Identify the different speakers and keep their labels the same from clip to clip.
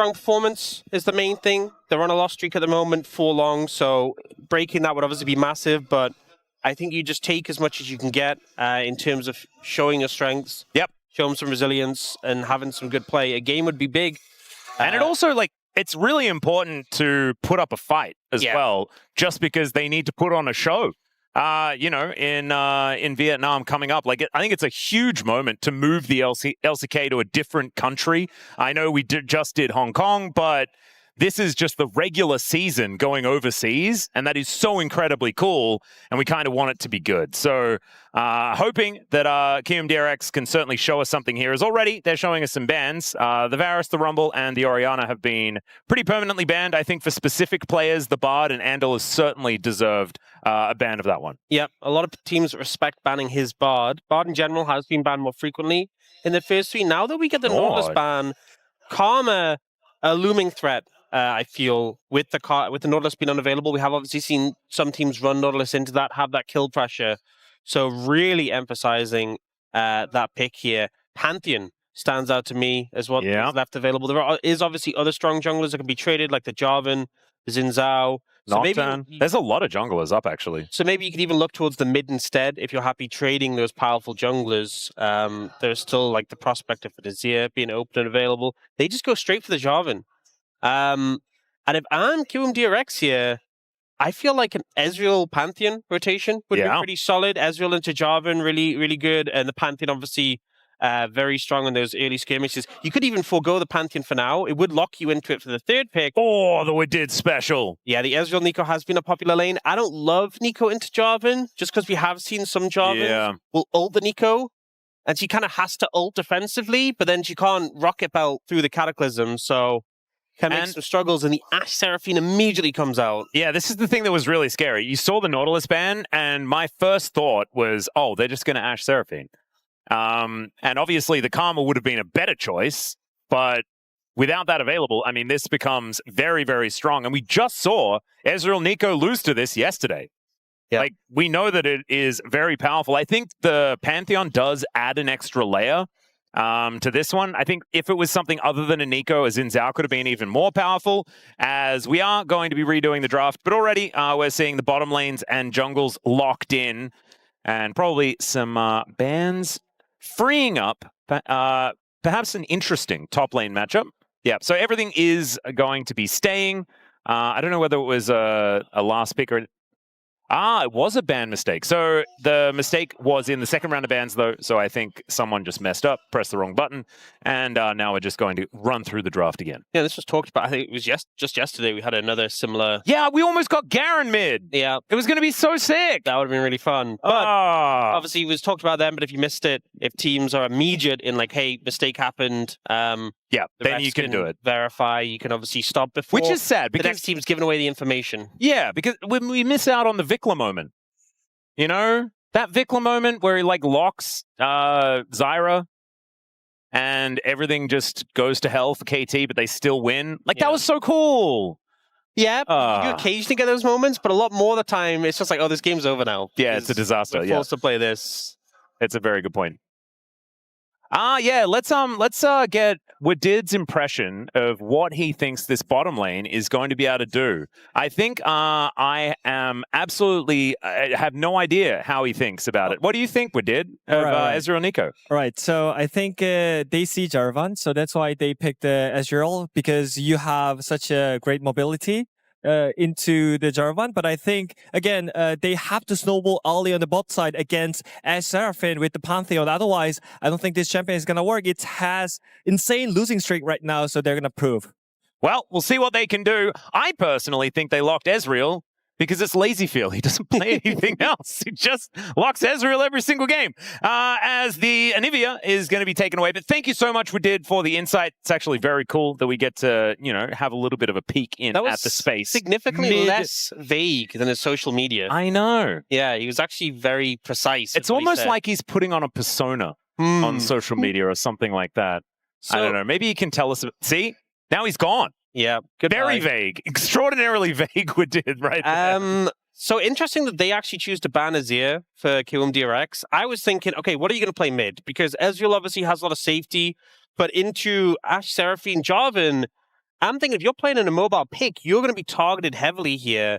Speaker 1: strong performance is the main thing. They're on a loss streak at the moment for long, so breaking that would obviously be massive, but I think you just take as much as you can get in terms of showing your strengths.
Speaker 2: Yep.
Speaker 1: Show them some resilience and having some good play. A game would be big.
Speaker 2: And it also, like, it's really important to put up a fight as well, just because they need to put on a show. You know, in Vietnam coming up, like I think it's a huge moment to move the LCK to a different country. I know we just did Hong Kong, but this is just the regular season going overseas, and that is so incredibly cool, and we kind of want it to be good. So hoping that Kiwoom DRX can certainly show us something here, as already they're showing us some bans. The Varus, the Rumble, and the Orianna have been pretty permanently banned. I think for specific players, the Bard and Andil has certainly deserved a ban of that one.
Speaker 1: Yep, a lot of teams respect banning his Bard. Bard in general has been banned more frequently in the first three. Now that we get the Nautilus ban, Karma, a looming threat. I feel with the Nautilus being unavailable, we have obviously seen some teams run Nautilus into that, have that kill pressure. So really emphasizing that pick here. Pantheon stands out to me as what is left available. There is obviously other strong junglers that can be traded, like the Jarvan, the Xin Zhao. So maybe
Speaker 2: there's a lot of junglers up, actually.
Speaker 1: So maybe you could even look towards the mid instead if you're happy trading those powerful junglers. There's still like the prospect of the Azir being open and available. They just go straight for the Jarvan. And if I'm Kiwoom DRX here, I feel like an Ezreal Pantheon rotation would be pretty solid. Ezreal into Jarvan, really, really good. And the Pantheon, obviously, very strong in those early skirmishes. You could even forego the Pantheon for now. It would lock you into it for the third pick.
Speaker 2: Oh, the Wadid special.
Speaker 1: Yeah, the Ezreal Neeko has been a popular lane. I don't love Neeko into Jarvan, just because we have seen some Jarvan will ult the Neeko. And she kind of has to ult defensively, but then she can't rocket belt through the Cataclysm, so can make some struggles, and the Ashe Seraphine immediately comes out.
Speaker 2: Yeah, this is the thing that was really scary. You saw the Nautilus ban, and my first thought was, oh, they're just going to Ashe Seraphine. And obviously the Karma would have been a better choice, but without that available, I mean, this becomes very, very strong. And we just saw Ezreal Neeko lose to this yesterday. Yep. Like, we know that it is very powerful. I think the Pantheon does add an extra layer to this one. I think if it was something other than a Neeko, a Xin Zhao could have been even more powerful, as we are going to be redoing the draft. But already we're seeing the bottom lanes and jungles locked in, and probably some bans freeing up perhaps an interesting top lane matchup. Yeah, so everything is going to be staying. I don't know whether it was a last pick or... it was a ban mistake. So the mistake was in the second round of bans, though. So I think someone just messed up, pressed the wrong button, and now we're just going to run through the draft again.
Speaker 1: Yeah, this was talked about. I think it was just yesterday we had another similar...
Speaker 2: Yeah, we almost got Garen mid.
Speaker 1: Yeah.
Speaker 2: It was going to be so sick.
Speaker 1: That would have been really fun. But obviously it was talked about then, but if you missed it, if teams are immediate in like, hey, mistake happened...
Speaker 2: yeah, then you can do it.
Speaker 1: Verify, you can obviously stop before...
Speaker 2: Which is sad, because
Speaker 1: the next team's giving away the information.
Speaker 2: Yeah, because when we miss out on the Vikla moment, you know? That Vikla moment where he, like, locks Zyra and everything just goes to hell for KT, but they still win. Like, that was so cool!
Speaker 1: Yeah, you occasionally get those moments, but a lot more of the time, it's just like, oh, this game's over now.
Speaker 2: Yeah, it's a disaster.
Speaker 1: We're forced to play this.
Speaker 2: It's a very good point. Yeah, let's get Wadid's impression of what he thinks this bottom lane is going to be able to do. I think I am absolutely I have no idea how he thinks about it. What do you think, Wadid, of Ezreal Neeko?
Speaker 3: Right, so I think they see Jarvan, so that's why they picked Ezreal, because you have such a great mobility into the Jarvan, but I think, again, they have to snowball early on the bot side against Ashe Seraphine with the Pantheon. Otherwise, I don't think this champion is going to work. It has insane losing streak right now, so they're going to prove.
Speaker 2: Well, we'll see what they can do. I personally think they locked Ezreal because it's LazyFeel. He doesn't play anything else. He just locks Ezreal every single game. As the Anivia is going to be taken away. But thank you so much, Wadid, for the insight. It's actually very cool that we get to, you know, have a little bit of a peek in at the space.
Speaker 1: Significantly less vague than his social media.
Speaker 2: I know.
Speaker 1: Yeah, he was actually very precise.
Speaker 2: It's almost like he's putting on a persona on social media or something like that. So, I don't know. Maybe he can tell us. See? Now he's gone.
Speaker 1: Yeah.
Speaker 2: Very vague. Extraordinarily vague, Wadid, right there.
Speaker 1: So interesting that they actually choose to ban Azir for Kiwoom DRX. I was thinking, okay, what are you going to play mid? Because Ezreal obviously has a lot of safety, but into Ashe Seraphine Jarvan, I'm thinking if you're playing in a mobile pick, you're going to be targeted heavily here.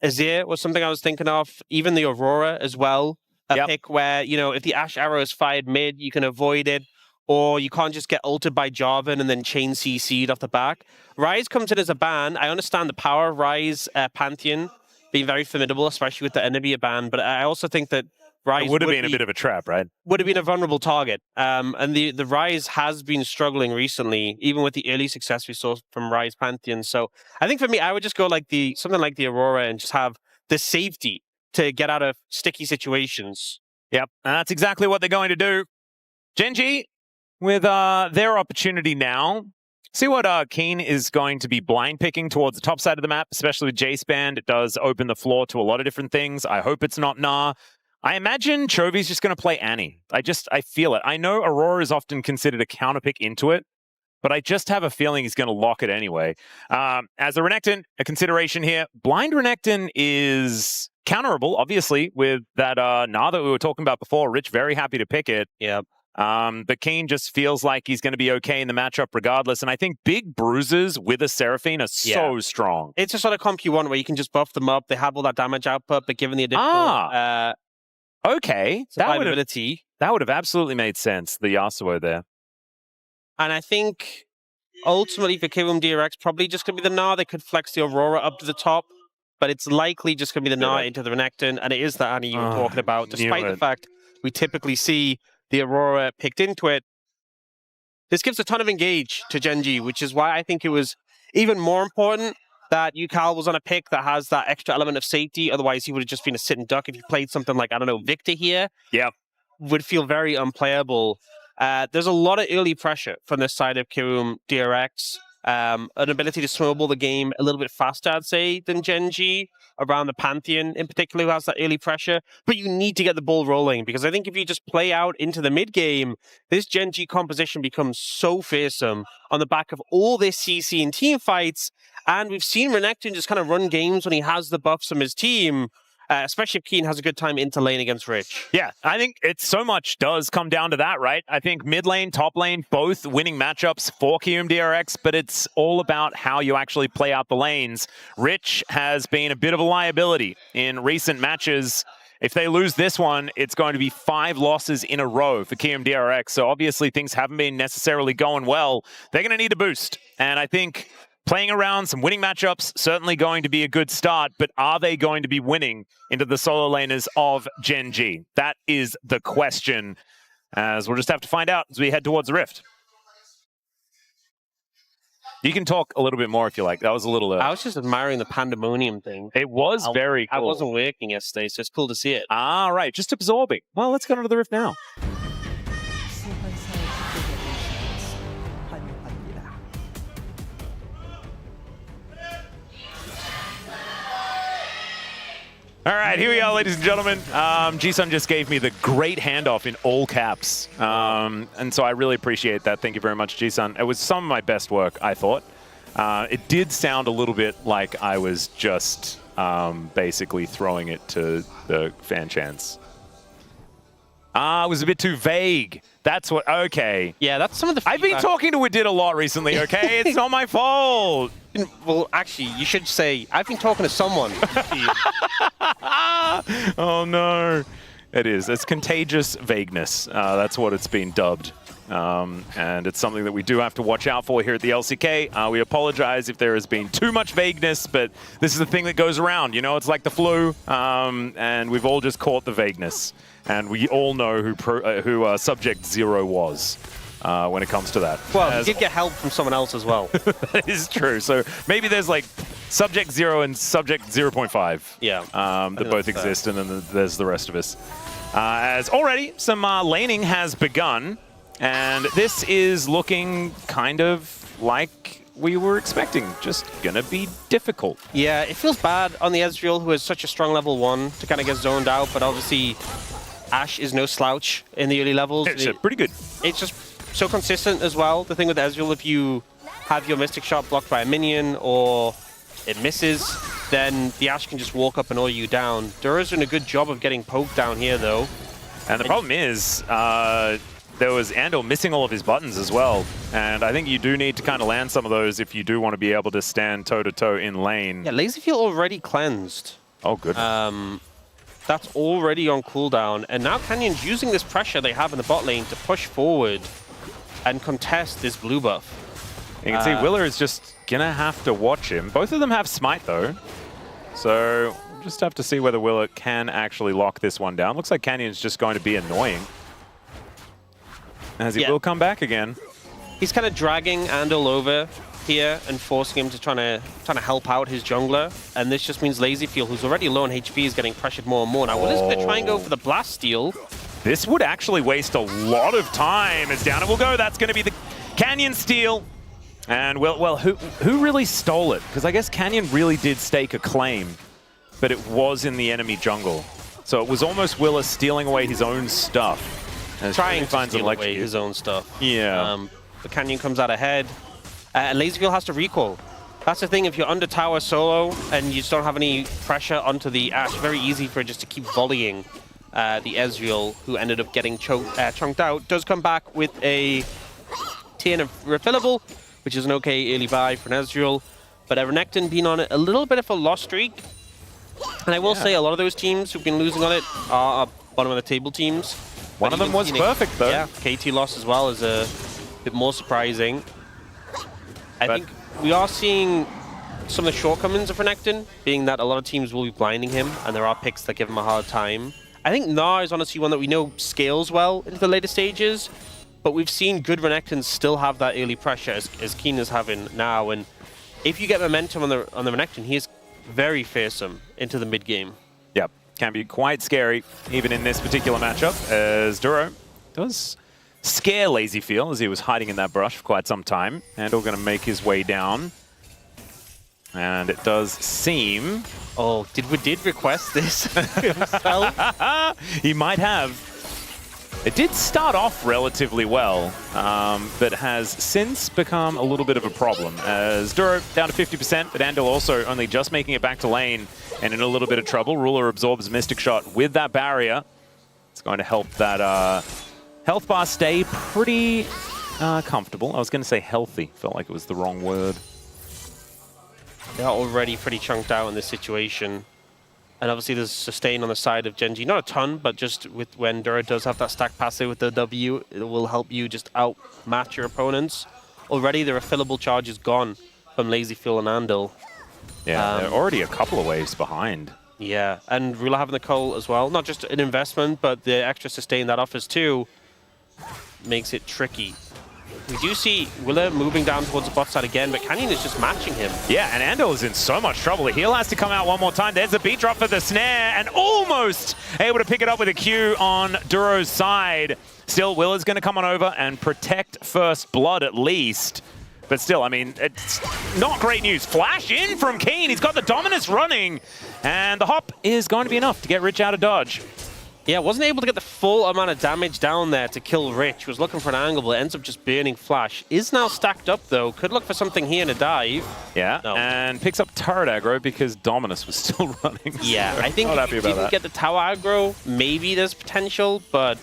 Speaker 1: Azir was something I was thinking of, even the Aurora as well. A pick where, you know, if the Ashe arrow is fired mid, you can avoid it, or you can't just get ulted by Jarvan and then chain CC'd off the back. Ryze comes in as a ban. I understand the power of Ryze Pantheon being very formidable, especially with the enemy ban, but I also think that Ryze
Speaker 2: would have been a bit of a trap, right?
Speaker 1: Would have been a vulnerable target. And the Ryze has been struggling recently, even with the early success we saw from Ryze Pantheon. So I think for me, I would just go like something like the Aurora and just have the safety to get out of sticky situations.
Speaker 2: Yep, and that's exactly what they're going to do. Gen.G, with their opportunity now, see what Kiin is going to be blind picking towards the top side of the map, especially with J-Spand. It does open the floor to a lot of different things. I hope it's not Gnar. I imagine Chovy's just going to play Annie. I feel it. I know Aurora is often considered a counterpick into it, but I just have a feeling he's going to lock it anyway. As a Renekton, a consideration here. Blind Renekton is counterable, obviously, with that Gnar that we were talking about before. Rich, very happy to pick it.
Speaker 1: Yep.
Speaker 2: But Kiin just feels like he's going to be okay in the matchup regardless. And I think big bruises with a Seraphine are so strong.
Speaker 1: It's a sort of comp you want where you can just buff them up. They have all that damage output, but given the additional
Speaker 2: okay,
Speaker 1: survivability,
Speaker 2: that would have absolutely made sense, the Yasuo there.
Speaker 1: And I think ultimately for Kiwoom DRX, probably just going to be the Gnar. They could flex the Aurora up to the top, but it's likely just going to be the Gnar into the Renekton, and it is the Annie you were talking about, despite the fact we typically see the Aurora picked into it. This gives a ton of engage to Gen.G, which is why I think it was even more important that Ucal was on a pick that has that extra element of safety. Otherwise, he would have just been a sit and duck. If he played something like, I don't know, Victor here, would feel very unplayable. There's a lot of early pressure from this side of Kiwoom DRX. An ability to snowball the game a little bit faster, I'd say, than Gen.G, around the Pantheon in particular, who has that early pressure. But you need to get the ball rolling, because I think if you just play out into the mid-game, this Gen.G composition becomes so fearsome on the back of all this CC and team fights. And we've seen Renekton just kind of run games when he has the buffs from his team, especially if Kiin has a good time into lane against Rich.
Speaker 2: Yeah, I think it so much does come down to that, right? I think mid lane, top lane, both winning matchups for Kiwoom DRX, but it's all about how you actually play out the lanes. Rich has been a bit of a liability in recent matches. If they lose this one, it's going to be 5 losses in a row for Kiwoom DRX. So obviously things haven't been necessarily going well. They're going to need a boost. And I think playing around some winning matchups, certainly going to be a good start, but are they going to be winning into the solo laners of Gen.G? That is the question, as we'll just have to find out as we head towards the Rift. You can talk a little bit more if you like. That was a little...
Speaker 1: I was just admiring the pandemonium thing.
Speaker 2: It was very cool.
Speaker 1: I wasn't working yesterday, so it's cool to see it.
Speaker 2: Ah, right. Just absorbing. Well, let's go into the Rift now. All right, here we are, ladies and gentlemen. G-Sun just gave me the great handoff in all caps. And so I really appreciate that. Thank you very much, G-Sun. It was some of my best work, I thought. It did sound a little bit like I was just basically throwing it to the fan chants. It was a bit too vague. That's what, okay.
Speaker 1: Yeah, that's some of the feedback.
Speaker 2: I've been talking to Adid a lot recently, okay? It's not my fault.
Speaker 1: Well, actually, you should say, I've been talking to someone.
Speaker 2: Oh, no. It is. It's contagious vagueness. That's what it's been dubbed. And it's something that we do have to watch out for here at the LCK. We apologize if there has been too much vagueness, but this is the thing that goes around. You know, it's like the flu, and we've all just caught the vagueness. And we all know who Subject Zero was when it comes to that.
Speaker 1: Well, he did get help from someone else as well.
Speaker 2: That is true. So maybe there's like Subject 0 and Subject 0.5.
Speaker 1: Yeah.
Speaker 2: That both exist, and then there's the rest of us. As already some laning has begun, and this is looking kind of like we were expecting. Just gonna be difficult.
Speaker 1: Yeah, it feels bad on the Ezreal, who is such a strong level 1, to kind of get zoned out, but obviously Ashe is no slouch in the early levels.
Speaker 2: It's pretty good.
Speaker 1: It's just so consistent as well. The thing with Ezreal, if you have your Mystic Shot blocked by a minion or it misses, then the Ashe can just walk up and order you down. Duro's doing a good job of getting poked down here, though.
Speaker 2: And the problem is, there was Andil missing all of his buttons as well. And I think you do need to kind of land some of those if you do want to be able to stand toe-to-toe in lane.
Speaker 1: Yeah, LazyFeel already cleansed.
Speaker 2: Oh, good.
Speaker 1: That's already on cooldown. And now Canyon's using this pressure they have in the bot lane to push forward and contest this blue buff.
Speaker 2: You can see Willer is just going to have to watch him. Both of them have Smite, though. So we'll just have to see whether Willer can actually lock this one down. Looks like Canyon's just going to be annoying. As he will come back again.
Speaker 1: He's kind of dragging Andil over here and forcing him to trying to help out his jungler. And this just means LazyFeel, who's already low on HP, is getting pressured more and more. Now, Willer's going to try and go for the blast steal.
Speaker 2: This would actually waste a lot of time. As down it will go. That's going to be the Canyon steal. And, well, who really stole it? Because I guess Canyon really did stake a claim, but it was in the enemy jungle. So it was almost Willer stealing away his own stuff.
Speaker 1: Trying to steal away his own stuff.
Speaker 2: Yeah.
Speaker 1: The Canyon comes out ahead. And LazyFeel has to recall. That's the thing, if you're under tower solo and you just don't have any pressure onto the Ashe, very easy for it just to keep volleying the Ezreal, who ended up getting chunked out. Does come back with a Kiin refillable, which is an okay early buy for an Ezreal. But Renekton being on a little bit of a loss streak. And I will say a lot of those teams who've been losing on it are bottom of the table teams.
Speaker 2: One of them was perfect, though.
Speaker 1: Yeah, KT loss as well is a bit more surprising. I think we are seeing some of the shortcomings of Renekton, being that a lot of teams will be blinding him, and there are picks that give him a hard time. I think Gnar is honestly one that we know scales well into the later stages, but we've seen good Renektons still have that early pressure, as Kiin is having now. And if you get momentum on the Renekton, he is very fearsome into the mid game.
Speaker 2: Yep, can be quite scary, even in this particular matchup, as Duro does scare LazyFeel as he was hiding in that brush for quite some time. Andil going to make his way down. And it does seem...
Speaker 1: Oh, did request this himself?
Speaker 2: He might have. It did start off relatively well, but has since become a little bit of a problem. As Duro down to 50%, but Andil also only just making it back to lane and in a little bit of trouble. Ruler absorbs Mystic Shot with that barrier. It's going to help that health bar stay pretty comfortable. I was going to say healthy. Felt like it was the wrong word.
Speaker 1: They're already pretty chunked out in this situation. And obviously there's sustain on the side of Gen.G. Not a ton, but just with when Duro does have that stack passive with the W, it will help you just outmatch your opponents. Already the refillable charge is gone from LazyFeel and Andil.
Speaker 2: Yeah, they're already a couple of waves behind.
Speaker 1: Yeah, and Ruler having the Cole as well. Not just an investment, but the extra sustain that offers too makes it tricky. We do see Willer moving down towards the bot side again, but Canyon is just matching him. Yeah,
Speaker 2: and Andil is in so much trouble. The heal has to come out one more time. There's a beat drop for the snare, and almost able to pick it up with a Q on Duro's side. Still, Willer's going to come on over and protect first blood at least. But still, I mean, it's not great news. Flash in from Kiin. He's got the Dominus running, and the hop is going to be enough to get Rich out of dodge.
Speaker 1: Yeah, wasn't able to get the full amount of damage down there to kill Rich. Was looking for an angle, but ends up just burning Flash. Is now stacked up, though. Could look for something here in a dive.
Speaker 2: Yeah, no. And picks up turret aggro because Dominus was still running.
Speaker 1: Yeah,
Speaker 2: so
Speaker 1: I think if you didn't get the tower aggro, maybe there's potential, but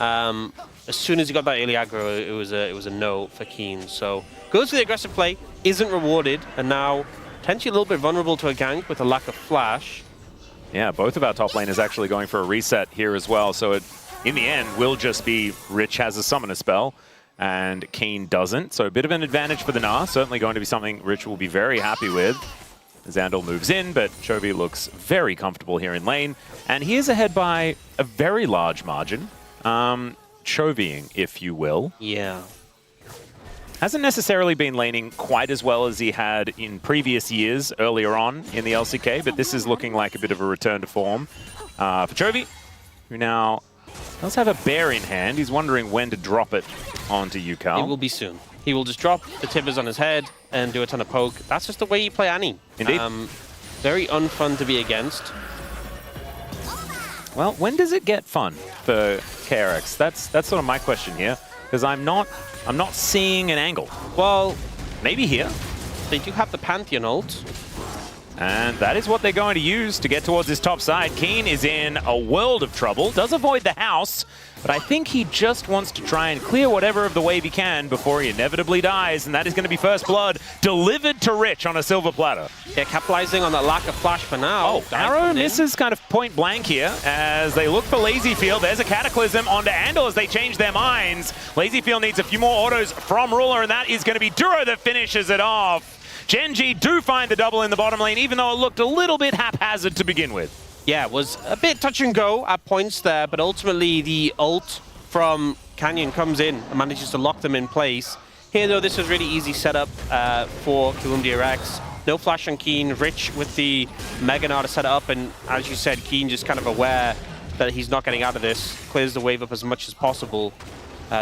Speaker 1: as soon as you got that early aggro, it was a no for Kiin. So goes for the aggressive play, isn't rewarded, and now potentially a little bit vulnerable to a gank with a lack of Flash.
Speaker 2: Yeah, both of our top laners actually going for a reset here as well. So it, in the end, will just be Rich has a summoner spell and Kiin doesn't. So a bit of an advantage for the Gnar. Certainly going to be something Rich will be very happy with as Andil moves in, but Chovy looks very comfortable here in lane. And he is ahead by a very large margin. Chovying, if you will.
Speaker 1: Yeah.
Speaker 2: Hasn't necessarily been laning quite as well as he had in previous years earlier on in the LCK, but this is looking like a bit of a return to form for Chovy, who now does have a bear in hand. He's wondering when to drop it onto Ucal.
Speaker 1: It will be soon. He will just drop the tibbers on his head and do a ton of poke. That's just the way you play Annie.
Speaker 2: Indeed.
Speaker 1: Very unfun to be against.
Speaker 2: Well, when does it get fun for KRX? That's sort of my question here, because I'm not seeing an angle.
Speaker 1: Well,
Speaker 2: maybe here.
Speaker 1: They do have the Pantheon ult.
Speaker 2: And that is what they're going to use to get towards this top side. Kiin is in a world of trouble, does avoid the house, but I think he just wants to try and clear whatever of the wave he can before he inevitably dies, and that is going to be first blood delivered to Rich on a silver platter.
Speaker 1: Yeah, capitalizing on that lack of flash for now.
Speaker 2: Oh, Arrow misses kind of point blank here as they look for LazyFeel. There's a Cataclysm onto Andil as they change their minds. LazyFeel needs a few more autos from Ruler, and that is going to be Duro that finishes it off. Gen.G do find the double in the bottom lane, even though it looked a little bit haphazard to begin with.
Speaker 1: Yeah, it was a bit touch and go at points there, but ultimately the ult from Canyon comes in and manages to lock them in place. Here, though, this was really easy setup for Kiwoom DRX. No flash on Kiin, Rich with the Mega Gnar to set it up, and as you said, Kiin just kind of aware that he's not getting out of this, clears the wave up as much as possible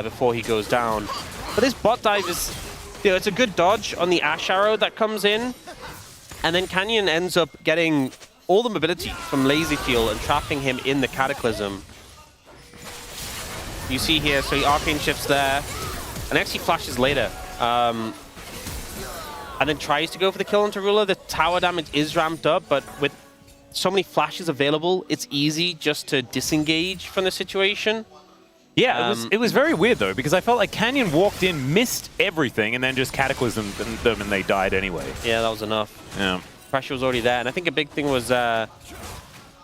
Speaker 1: before he goes down. But this bot dive is... You know, it's a good dodge on the Ashe arrow that comes in, and then Canyon ends up getting all the mobility from LazyFeel and trapping him in the Cataclysm. You see here, so he arcane shifts there, and actually flashes later. And then tries to go for the kill onto Ruler. The tower damage is ramped up, but with so many flashes available, it's easy just to disengage from the situation.
Speaker 2: Yeah, it was very weird, though, because I felt like Canyon walked in, missed everything, and then just cataclysmed them, and they died anyway.
Speaker 1: Yeah, that was enough.
Speaker 2: Yeah.
Speaker 1: Pressure was already there, and I think a big thing was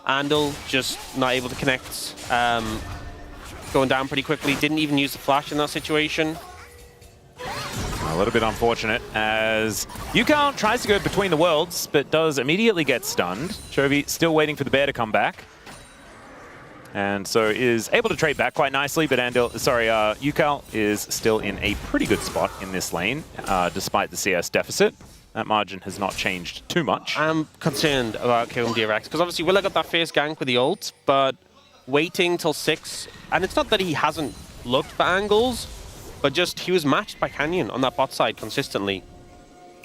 Speaker 1: Andil just not able to connect, going down pretty quickly. Didn't even use the flash in that situation.
Speaker 2: A little bit unfortunate, as Ucal tries to go between the worlds, but does immediately get stunned. Chovy still waiting for the bear to come back. And so is able to trade back quite nicely, but Ucal is still in a pretty good spot in this lane, despite the CS deficit. That margin has not changed too much.
Speaker 1: I'm concerned about Kiwoom DRX, because obviously Willa got that first gank with the ult, but waiting till 6, and it's not that he hasn't looked for angles, but just he was matched by Canyon on that bot side consistently.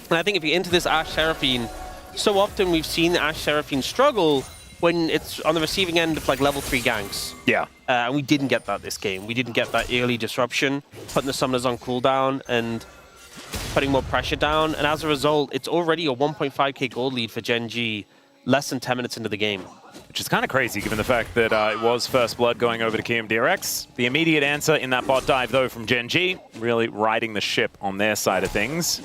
Speaker 1: And I think if you're into this Ashe Seraphine, so often we've seen the Ashe Seraphine struggle when it's on the receiving end of like level 3 ganks.
Speaker 2: Yeah.
Speaker 1: And we didn't get that this game. We didn't get that early disruption, putting the summoners on cooldown and putting more pressure down. And as a result, it's already a 1.5k gold lead for Gen.G, less than 10 minutes into the game.
Speaker 2: Which is kind of crazy given the fact that it was first blood going over to Kiwoom DRX. The immediate answer in that bot dive, though, from Gen.G, really riding the ship on their side of things.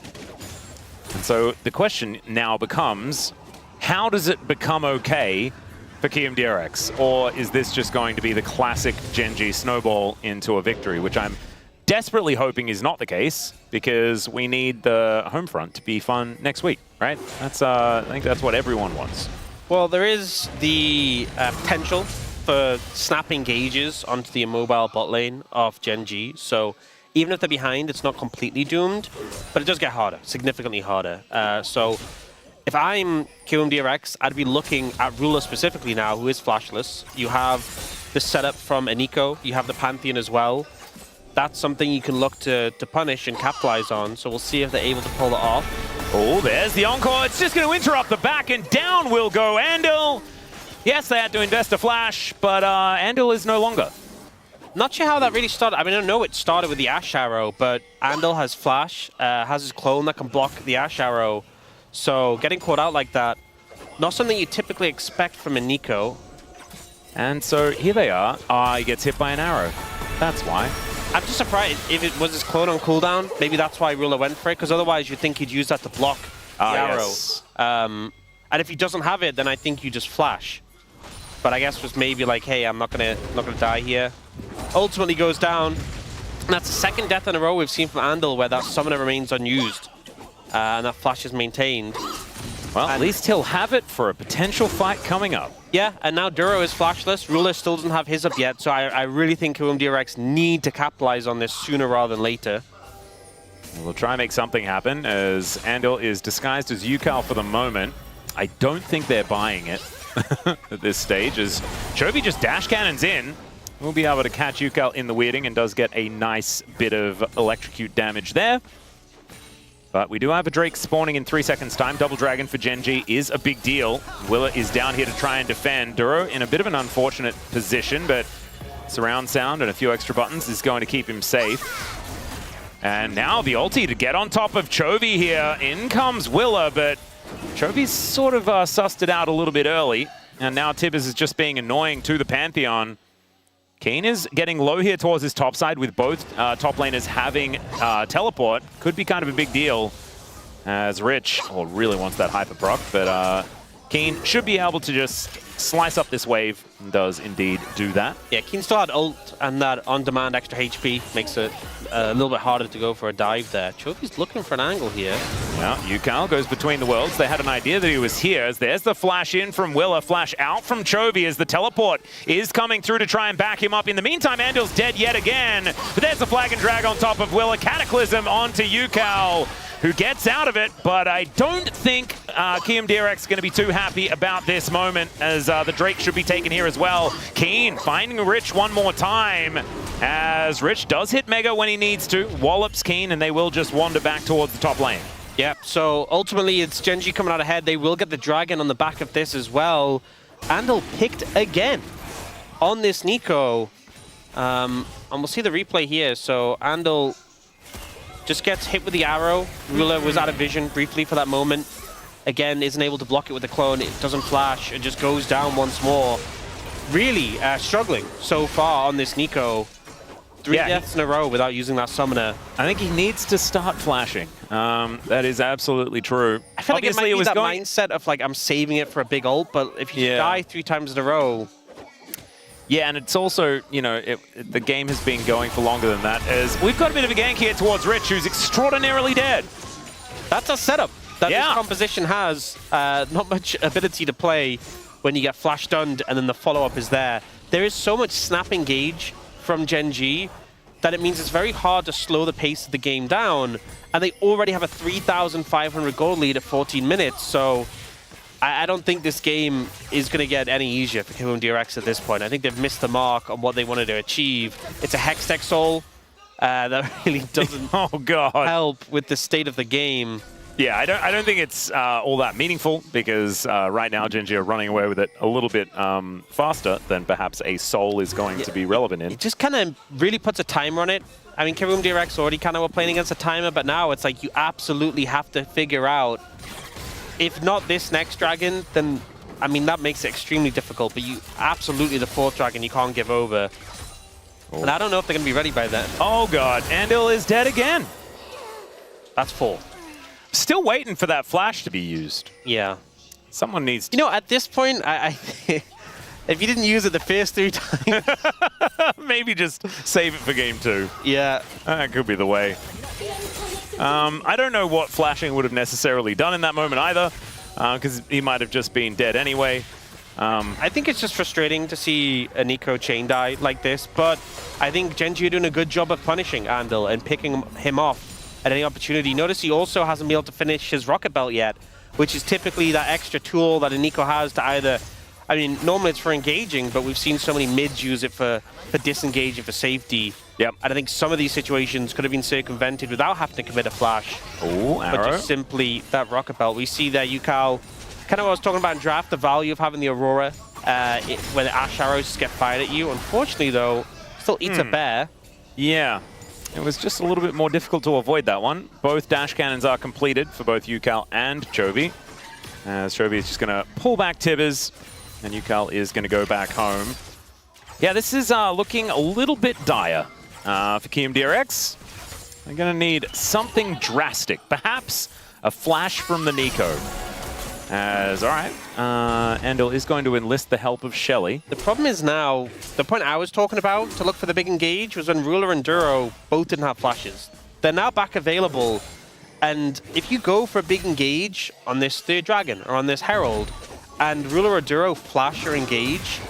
Speaker 2: And so the question now becomes, how does it become okay for Kiwoom DRX? Or is this just going to be the classic Gen.G snowball into a victory, which I'm desperately hoping is not the case, because we need the home front to be fun next week, right? That's I think that's what everyone wants.
Speaker 1: Well, there is the potential for snapping gauges onto the immobile bot lane of Gen.G, so even if they're behind, it's not completely doomed, but it does get harder, significantly harder. So if I'm Kiwoom DRX, I'd be looking at Ruler specifically now, who is flashless. You have the setup from Neeko, you have the Pantheon as well. That's something you can look to punish and capitalize on, so we'll see if they're able to pull it off.
Speaker 2: Oh, there's the encore. It's just going to interrupt the back, and down will go Andil. Yes, they had to invest a flash, but Andil is no longer.
Speaker 1: Not sure how that really started. I mean, I know it started with the Ashe arrow, but Andil has flash, has his clone that can block the Ashe arrow. So getting caught out like that, not something you typically expect from a Neeko.
Speaker 2: And so here they are. He gets hit by an arrow. That's why.
Speaker 1: I'm just surprised if it was his clone on cooldown. Maybe that's why Ruler went for it, because otherwise you'd think he'd use that to block the arrow.
Speaker 2: Yes.
Speaker 1: And if he doesn't have it, then I think you just flash. But I guess it was maybe like, hey, I'm not gonna die here. Ultimately goes down. And that's the second death in a row we've seen from Andil where that summoner remains unused. And that flash is maintained.
Speaker 2: Well, at least he'll have it for a potential fight coming up.
Speaker 1: Yeah, and now Duro is flashless. Ruler still doesn't have his up yet, so I really think Kiwoom DRX need to capitalize on this sooner rather than later.
Speaker 2: We'll try and make something happen, as Andil is disguised as Ucal for the moment. I don't think they're buying it at this stage, as Chovy just dash cannons in. We'll be able to catch Ucal in the weirding and does get a nice bit of electrocute damage there. But we do have a Drake spawning in 3 seconds time. Double Dragon for Gen.G is a big deal. Willa is down here to try and defend. Duro in a bit of an unfortunate position, but surround sound and a few extra buttons is going to keep him safe. And now the ulti to get on top of Chovy here. In comes Willa, but Chovy's sort of sussed it out a little bit early, and now Tibbers is just being annoying to the Pantheon. Kiin is getting low here towards his top side with both top laners having teleport. Could be kind of a big deal as Rich really wants that hyper proc, but Kiin should be able to just slice up this wave and does indeed do that.
Speaker 1: Yeah, Kiin still had ult and that on-demand extra HP makes it a little bit harder to go for a dive there. Chovy's looking for an angle here.
Speaker 2: Yeah, Ucal goes between the worlds. They had an idea that he was here. As there's the flash in from Willa, flash out from Chovy as the teleport is coming through to try and back him up. In the meantime, Andil's dead yet again. But there's the flag and drag on top of Willa. Cataclysm onto Ucal, who gets out of it, but I don't think Kiwoom DRX is going to be too happy about this moment, as the Drake should be taken here as well. Kiin finding Rich one more time, as Rich does hit Mega when he needs to, wallops Kiin, and they will just wander back towards the top lane.
Speaker 1: Yep, so ultimately it's Gen.G coming out ahead. They will get the Dragon on the back of this as well. Andil picked again on this Neeko. And we'll see the replay here. So Andil just gets hit with the arrow. Ruler was out of vision briefly for that moment. Again, isn't able to block it with the clone. It doesn't flash. It just goes down once more. Really struggling so far on this Neeko. 3 deaths in a row without using that summoner.
Speaker 2: I think he needs to start flashing. That is absolutely true.
Speaker 1: I feel like it might be that mindset of like, I'm saving it for a big ult, but if you die 3 times in a row...
Speaker 2: Yeah, and it's also, you know, the game has been going for longer than that, as we've got a bit of a gank here towards Rich, who's extraordinarily dead.
Speaker 1: That's a setup that this composition has. Not much ability to play when you get flash stunned and then the follow-up is there. There is so much snap engage from Gen.G that it means it's very hard to slow the pace of the game down, and they already have a 3,500 gold lead at 14 minutes, so I don't think this game is going to get any easier for Kiwoom DRX at this point. I think they've missed the mark on what they wanted to achieve. It's a Hextech Soul that really doesn't help with the state of the game.
Speaker 2: Yeah, I don't think it's all that meaningful, because right now Gen.G are running away with it a little bit faster than perhaps a Soul is going to be relevant in.
Speaker 1: It just kind of really puts a timer on it. I mean, Kiwoom DRX already kind of were playing against a timer, but now it's like you absolutely have to figure out, if not this next dragon, then, I mean, that makes it extremely difficult, but you absolutely, the 4th dragon, you can't give over. Oh. And I don't know if they're going to be ready by then.
Speaker 2: Oh, God. Andil is dead again.
Speaker 1: That's 4.
Speaker 2: Still waiting for that flash to be used.
Speaker 1: Yeah.
Speaker 2: Someone needs to...
Speaker 1: You know, at this point, if you didn't use it the first 3 times...
Speaker 2: Maybe just save it for game 2.
Speaker 1: Yeah.
Speaker 2: That could be the way. I don't know what flashing would have necessarily done in that moment either, because he might have just been dead anyway.
Speaker 1: I think it's just frustrating to see a Neeko chain die like this, but I think Gen.G are doing a good job of punishing Andil and picking him off at any opportunity. Notice he also hasn't been able to finish his Rocket Belt yet, which is typically that extra tool that a Neeko has to either... I mean, normally it's for engaging, but we've seen so many mids use it for disengaging, for safety.
Speaker 2: Yep.
Speaker 1: And I think some of these situations could have been circumvented without having to commit a flash.
Speaker 2: Oh, arrow.
Speaker 1: But just simply that Rocket Belt. We see there Ucal, kind of what I was talking about in draft, the value of having the Aurora when the Ashe arrows get fired at you. Unfortunately, though, still eats a bear.
Speaker 2: Yeah. It was just a little bit more difficult to avoid that one. Both dash cannons are completed for both Ucal and Chovy. As Chovy is just going to pull back Tibbers, and Ucal is going to go back home. Yeah, this is looking a little bit dire for Kiwoom DRX. They're going to need something drastic. Perhaps a flash from the Neeko. As, all right, Andil is going to enlist the help of Shelly.
Speaker 1: The problem is now, the point I was talking about to look for the big engage was when Ruler and Duro both didn't have flashes. They're now back available, and if you go for a big engage on this 3rd dragon or on this Herald, and Ruler or Duro flash or engage,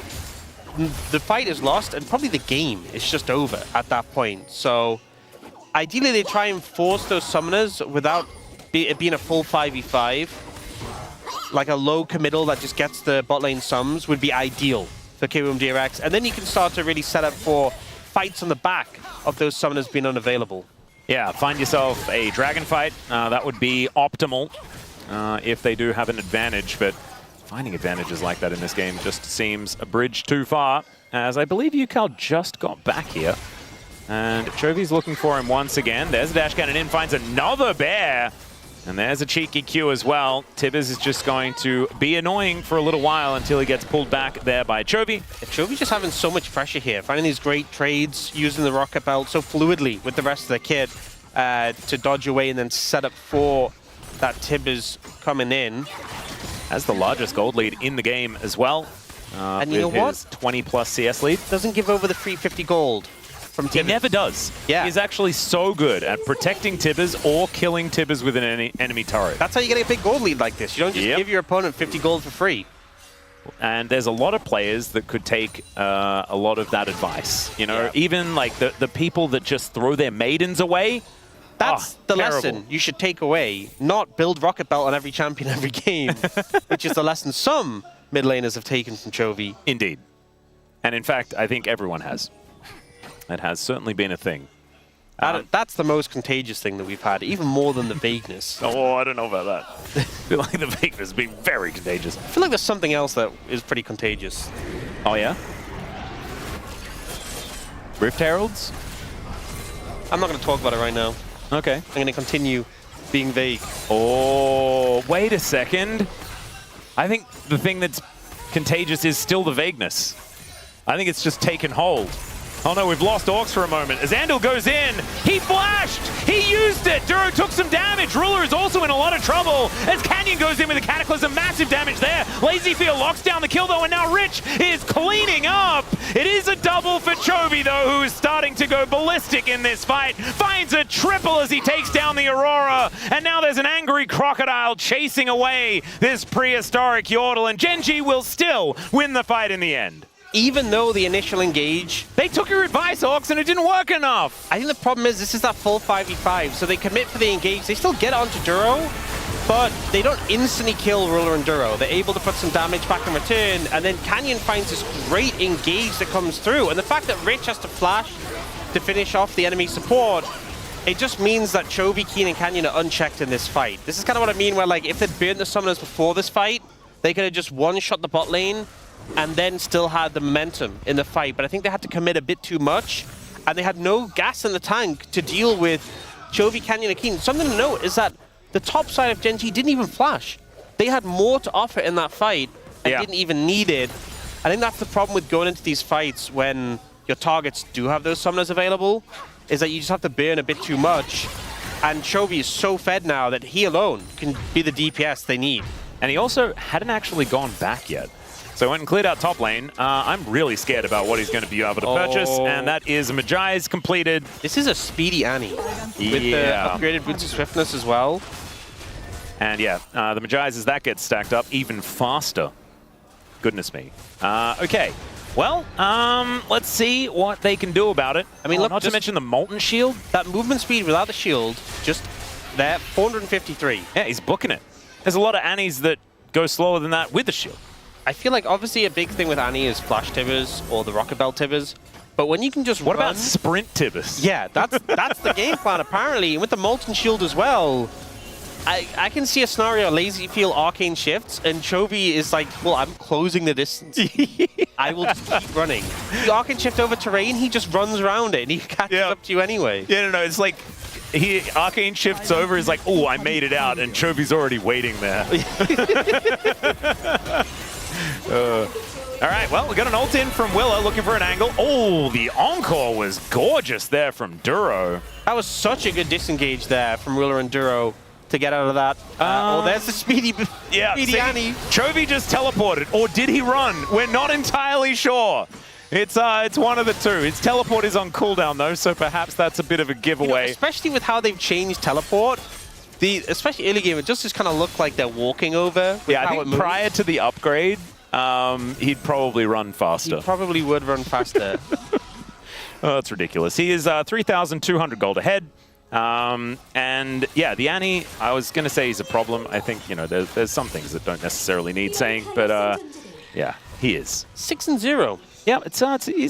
Speaker 1: the fight is lost, and probably the game is just over at that point. So ideally they try and force those summoners without it being a full 5v5. Like a low committal that just gets the bot lane sums would be ideal for Kiwoom DRX. And then you can start to really set up for fights on the back of those summoners being unavailable.
Speaker 2: Yeah, find yourself a dragon fight. That would be optimal if they do have an advantage, but finding advantages like that in this game just seems a bridge too far, as I believe Ucal just got back here. And Chovy's looking for him once again. There's a dash cannon in, finds another bear. And there's a cheeky Q as well. Tibbers is just going to be annoying for a little while until he gets pulled back there by Chovy.
Speaker 1: Yeah, Chovy's just having so much pressure here, finding these great trades, using the rocket belt so fluidly with the rest of the kit to dodge away and then set up for that Tibbers coming in.
Speaker 2: Has the largest gold lead in the game as well.
Speaker 1: And you know what?
Speaker 2: 20+ CS lead.
Speaker 1: Doesn't give over the free 50 gold from Tibbers.
Speaker 2: He never does.
Speaker 1: Yeah.
Speaker 2: He's actually so good at protecting Tibbers or killing Tibbers with an enemy turret.
Speaker 1: That's how you get a big gold lead like this. You don't just give your opponent 50 gold for free.
Speaker 2: And there's a lot of players that could take a lot of that advice. You know, even like the people that just throw their maidens away.
Speaker 1: That's the lesson you should take away. Not build rocket belt on every champion every game, which is the lesson some mid laners have taken from Chovy.
Speaker 2: Indeed. And in fact, I think everyone has. That has certainly been a thing.
Speaker 1: That's the most contagious thing that we've had, even more than the vagueness.
Speaker 2: Oh, I don't know about that. I feel like the vagueness has been very contagious.
Speaker 1: I feel like there's something else that is pretty contagious.
Speaker 2: Oh, yeah? Rift Heralds?
Speaker 1: I'm not going to talk about it right now.
Speaker 2: Okay.
Speaker 1: I'm going to continue being vague.
Speaker 2: Oh, wait a second. I think the thing that's contagious is still the vagueness. I think it's just taken hold. Oh no, we've lost Aux for a moment. As Andil goes in, he flashed! He used it! Duro took some damage. Ruler is also in a lot of trouble as Canyon goes in with a Cataclysm. Massive damage there. LazyFeel locks down the kill though, and now Rich is cleaning up. It is a double for Chovy though, who is starting to go ballistic in this fight. Finds a triple as he takes down the Aurora. And now there's an angry crocodile chasing away this prehistoric Yordle, and Gen.G will still win the fight in the end.
Speaker 1: Even though the initial engage...
Speaker 2: They took your advice, Aux, and it didn't work enough.
Speaker 1: I think the problem is this is that full 5v5, so they commit for the engage. They still get onto Duro, but they don't instantly kill Ruler and Duro. They're able to put some damage back in return, and then Canyon finds this great engage that comes through. And the fact that Rich has to flash to finish off the enemy support, it just means that Chovy, Kiin, and Canyon are unchecked in this fight. This is kind of what I mean, where like if they'd burnt the summoners before this fight, they could have just one-shot the bot lane and then still had the momentum in the fight. But I think they had to commit a bit too much, and they had no gas in the tank to deal with Chovy, Canyon, and Kiin. Something to note is that the top side of Gen.G didn't even flash. They had more to offer in that fight and didn't even need it. I think that's the problem with going into these fights when your targets do have those summoners available, is that you just have to burn a bit too much. And Chovy is so fed now that he alone can be the DPS they need.
Speaker 2: And he also hadn't actually gone back yet. So he went and cleared out top lane. I'm really scared about what he's going to be able to purchase, and that is a Magi's completed.
Speaker 1: This is a speedy Annie with the upgraded boots of swiftness as well.
Speaker 2: And yeah, the Magi's, as that gets stacked up, even faster. Goodness me. Okay, well, let's see what they can do about it. I mean, look, not to mention the Molten Shield.
Speaker 1: That movement speed without the shield, just there, 453.
Speaker 2: Yeah, he's booking it. There's a lot of Annies that go slower than that with the shield.
Speaker 1: I feel like obviously a big thing with Annie is flash Tibbers or the rocket belt Tibbers, but when you can just
Speaker 2: What about sprint Tibbers?
Speaker 1: Yeah, that's the game plan apparently. And with the Molten Shield as well, I can see a scenario LazyFeel arcane shifts and Chovy is like, well, I'm closing the distance. I will just keep running. The arcane shift over terrain, he just runs around it and he catches up to you anyway.
Speaker 2: Yeah, no, it's like he arcane shifts over, is like, oh, I made it out, and Chovy's already waiting there. All right, well, we got an ult in from Willa looking for an angle. Oh, the encore was gorgeous there from Duro.
Speaker 1: That was such a good disengage there from Willa and Duro to get out of that. Oh, there's the speedy Annie.
Speaker 2: Chovy just teleported, or did he run? We're not entirely sure. It's one of the two. His teleport is on cooldown though, so perhaps that's a bit of a giveaway.
Speaker 1: You know, especially with how they've changed teleport. Especially early game, it just kind of looked like they're walking over.
Speaker 2: Yeah, I think prior to the upgrade, he'd probably run faster.
Speaker 1: He probably would run faster.
Speaker 2: Oh, that's ridiculous. He is 3,200 gold ahead. And yeah, the Annie, I was going to say he's a problem. I think, you know, there's some things that don't necessarily need saying, but yeah, he is.
Speaker 1: 6-0.
Speaker 2: Yeah, it's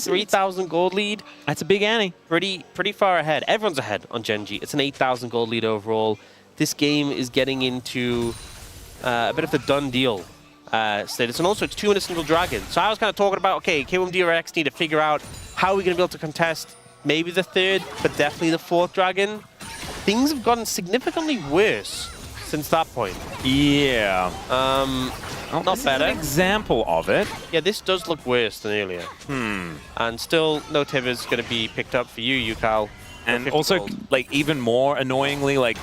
Speaker 1: 3,000 gold lead.
Speaker 2: That's a big Annie.
Speaker 1: Pretty far ahead. Everyone's ahead on Gen.G. It's an 8,000 gold lead overall. This game is getting into a bit of the done deal status. And also, it's 2 in a single dragon. So I was kind of talking about, okay, Kiwoom DRX need to figure out how we're going to be able to contest maybe the 3rd, but definitely the 4th dragon. Things have gotten significantly worse since that point.
Speaker 2: Yeah.
Speaker 1: Not
Speaker 2: this
Speaker 1: better.
Speaker 2: Is an example of it.
Speaker 1: Yeah, this does look worse than earlier. And still, no Tibbers going to be picked up for you, Ucal.
Speaker 2: And also, like, even more annoyingly, like,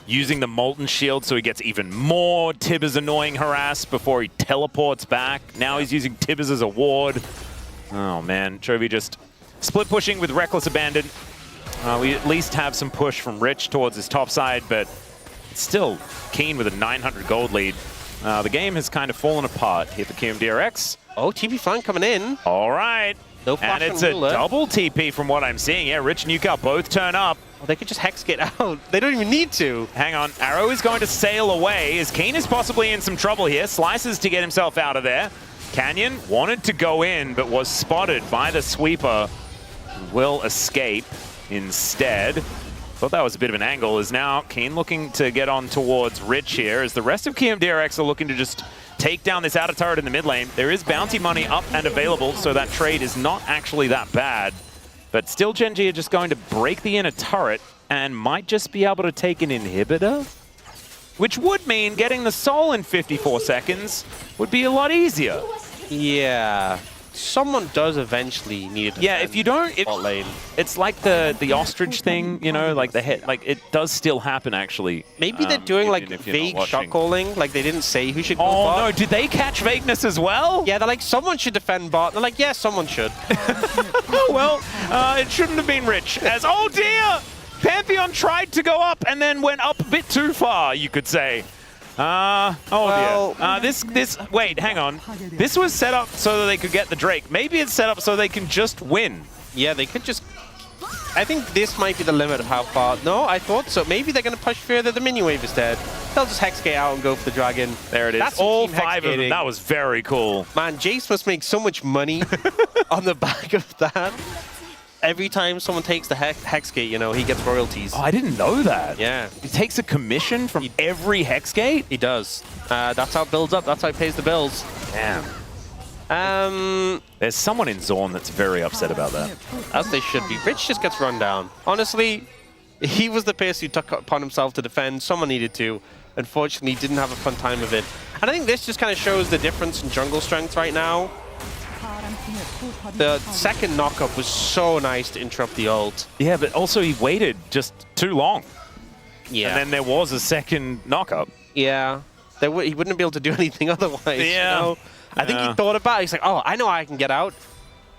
Speaker 2: using the Molten Shield so he gets even more Tibbers annoying harass before he teleports back. Now he's using Tibbers as a ward. Oh, man. Chovy just split pushing with Reckless Abandon. We at least have some push from Rich towards his top side, but it's still Kiin with a 900 gold lead. The game has kind of fallen apart here for Kiwoom DRX.
Speaker 1: Oh, TP flank coming in.
Speaker 2: All right.
Speaker 1: No flash
Speaker 2: and it's
Speaker 1: from
Speaker 2: a
Speaker 1: Ruler.
Speaker 2: double TP from what I'm seeing. Yeah, Rich and Ucal both turn up.
Speaker 1: Oh, they could just hex get out. They don't even need to.
Speaker 2: Hang on. Arrow is going to sail away as Kiin is possibly in some trouble here. Slices to get himself out of there. Canyon wanted to go in, but was spotted by the sweeper. Will escape instead. Thought that was a bit of an angle. Is now Kiin looking to get on towards Rich here as the rest of Kiwoom DRX are looking to just take down this outer turret in the mid lane. There is bounty money up and available, so that trade is not actually that bad. But still Gen.G are just going to break the inner turret and might just be able to take an inhibitor, which would mean getting the soul in 54 seconds would be a lot easier.
Speaker 1: Yeah. Someone does eventually need to
Speaker 2: if you don't,
Speaker 1: bot lane.
Speaker 2: It's like the ostrich thing, you know, like the hit, like it does still happen actually.
Speaker 1: Maybe they're doing like
Speaker 2: if you're not
Speaker 1: vague
Speaker 2: watching.
Speaker 1: shot calling, like they didn't say who should go
Speaker 2: Oh
Speaker 1: bot.
Speaker 2: no, did they catch vagueness as well?
Speaker 1: Yeah, they're like, someone should defend bot. They're like, yeah, someone should.
Speaker 2: Well, it shouldn't have been Rich. As, oh dear! Pantheon tried to go up and then went up a bit too far, you could say. Dear. Wait, hang on. This was set up so that they could get the Drake. Maybe it's set up so they can just win.
Speaker 1: Yeah, they could just... I think this might be the limit of how far... No, I thought so. Maybe they're going to push further. The minion wave is dead. They'll just hexgate out and go for the dragon.
Speaker 2: There it is.
Speaker 1: That's
Speaker 2: all
Speaker 1: team
Speaker 2: 5 of them.
Speaker 1: hexgating.
Speaker 2: That was very cool.
Speaker 1: Man, Jace must make so much money on the back of that. Every time someone takes the hexgate, you know, he gets royalties.
Speaker 2: Oh, I didn't know that.
Speaker 1: Yeah.
Speaker 2: He takes a commission from every hexgate?
Speaker 1: He does. That's how it builds up. That's how he pays the bills.
Speaker 2: Damn. There's someone in Zorn that's very upset about that.
Speaker 1: As they should be. Rich just gets run down. Honestly, he was the person who took upon himself to defend. Someone needed to. Unfortunately, didn't have a fun time of it. And I think this just kind of shows the difference in jungle strength right now. The second knockup was so nice to interrupt the ult.
Speaker 2: Yeah, but also he waited just too long.
Speaker 1: Yeah.
Speaker 2: And then there was a second knockup.
Speaker 1: Yeah. He wouldn't be able to do anything otherwise.
Speaker 2: Yeah.
Speaker 1: You know? I think he thought about it. He's like, oh, I know I can get out.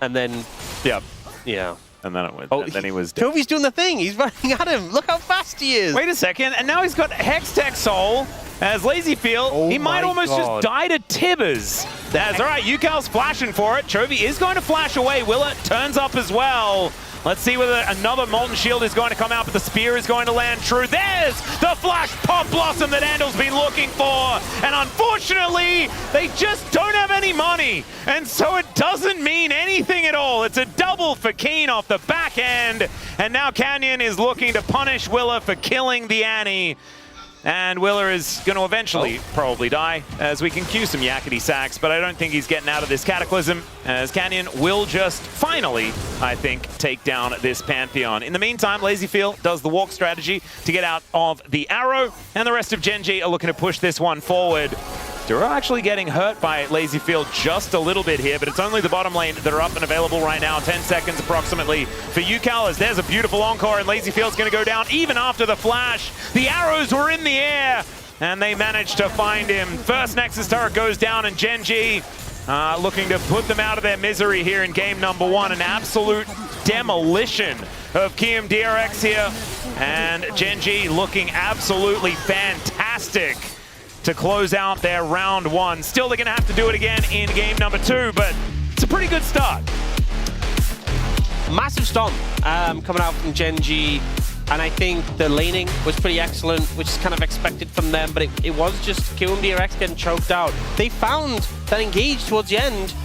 Speaker 1: And then...
Speaker 2: Yeah.
Speaker 1: Yeah.
Speaker 2: And then it went.
Speaker 1: Oh,
Speaker 2: and then he was dead.
Speaker 1: Chovy's doing the thing. He's running at him. Look how fast he is.
Speaker 2: Wait a second. And now he's got Hextech Soul as LazyFeel.
Speaker 1: Oh
Speaker 2: he might
Speaker 1: my
Speaker 2: almost
Speaker 1: God.
Speaker 2: just die to Tibbers. That's all right. Ucal's flashing for it. Chovy is going to flash away. Willa turns up as well. Let's see whether another Molten Shield is going to come out, but the spear is going to land true. There's the flash pop blossom that Andil's been looking for. And unfortunately, they just don't have any money. And so it doesn't mean anything at all. It's a double for Kiin off the back end. And now Canyon is looking to punish Willa for killing the Annie. And Willer is going to eventually probably die, as we can cue some yakety sacks, but I don't think he's getting out of this Cataclysm, as Canyon will just finally, I think, take down this Pantheon. In the meantime, LazyFeel does the walk strategy to get out of the arrow, and the rest of Gen.G are looking to push this one forward. Duro actually getting hurt by LazyFeel just a little bit here, but it's only the bottom lane that are up and available right now. 10 seconds approximately for Ucal, as there's a beautiful encore, and LazyFeel's going to go down even after the flash. The arrows were in the air, and they managed to find him. First Nexus turret goes down, and Gen.G looking to put them out of their misery here in game number 1. An absolute demolition of Kiwoom DRX here, and Gen.G looking absolutely fantastic to close out their round 1. Still, they're going to have to do it again in game number 2, but it's a pretty good start.
Speaker 1: Massive stomp coming out from Gen.G, and I think the laning was pretty excellent, which is kind of expected from them, but it was just Kiwoom DRX getting choked out. They found that engage towards the end